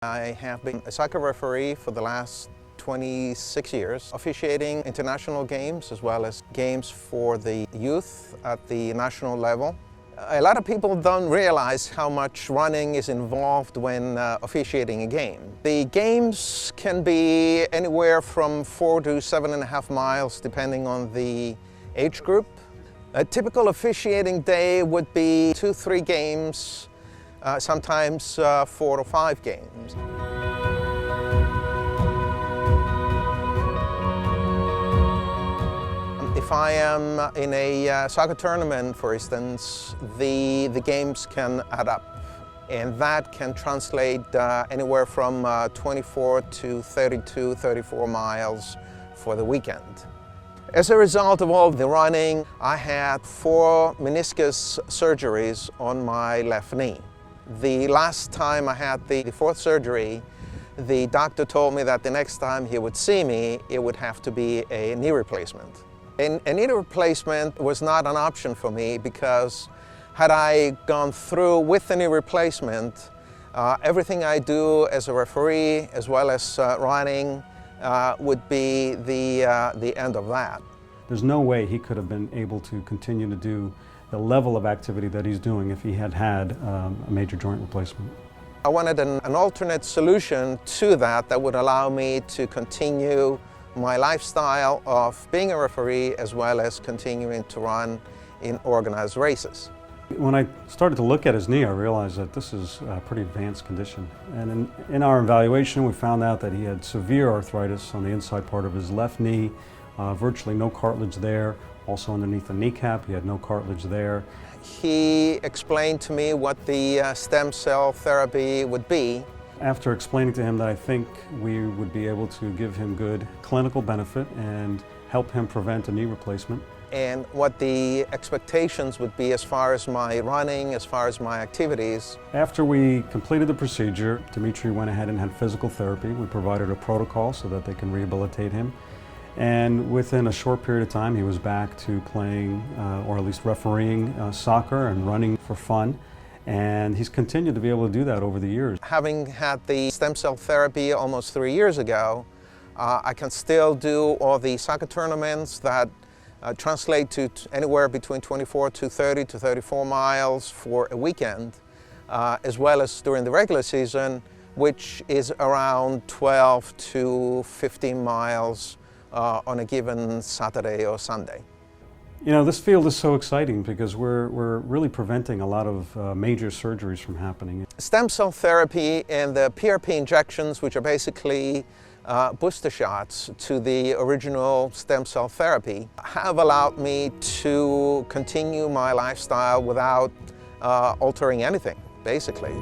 I have been a soccer referee for the last 26 years, officiating international games as well as games for the youth at the national level. A lot of people don't realize how much running is involved when officiating a game. The games can be anywhere from 4 to 7.5 miles depending on the age group. A typical officiating day would be 2-3 games, sometimes 4 to 5 games. If I am in a soccer tournament, for instance, the games can add up, and that can translate anywhere from 24 to 32, 34 miles for the weekend. As a result of all the running, I had 4 meniscus surgeries on my left knee. The last time I had the 4th surgery, the doctor told me that the next time he would see me, it would have to be a knee replacement. And a knee replacement was not an option for me because had I gone through with the knee replacement, everything I do as a referee as well as running would be the end of that. There's no way he could have been able to continue to do the level of activity that he's doing if he had had a major joint replacement. I wanted an alternate solution to that would allow me to continue my lifestyle of being a referee as well as continuing to run in organized races. When I started to look at his knee, I realized that this is a pretty advanced condition. And in our evaluation, we found out that he had severe arthritis on the inside part of his left knee, virtually no cartilage there. Also underneath the kneecap, he had no cartilage there. He explained to me what the stem cell therapy would be. After explaining to him that I think we would be able to give him good clinical benefit and help him prevent a knee replacement. And what the expectations would be as far as my running, as far as my activities. After we completed the procedure, Dimitri went ahead and had physical therapy. We provided a protocol so that they can rehabilitate him. And within a short period of time, he was back to playing, or at least refereeing soccer and running for fun. And he's continued to be able to do that over the years. Having had the stem cell therapy almost 3 years ago, I can still do all the soccer tournaments that translate to anywhere between 24 to 30 to 34 miles for a weekend, as well as during the regular season, which is around 12 to 15 miles on a given Saturday or Sunday. You know, this field is so exciting because we're really preventing a lot of major surgeries from happening. Stem cell therapy and the PRP injections, which are basically booster shots to the original stem cell therapy, have allowed me to continue my lifestyle without altering anything, basically.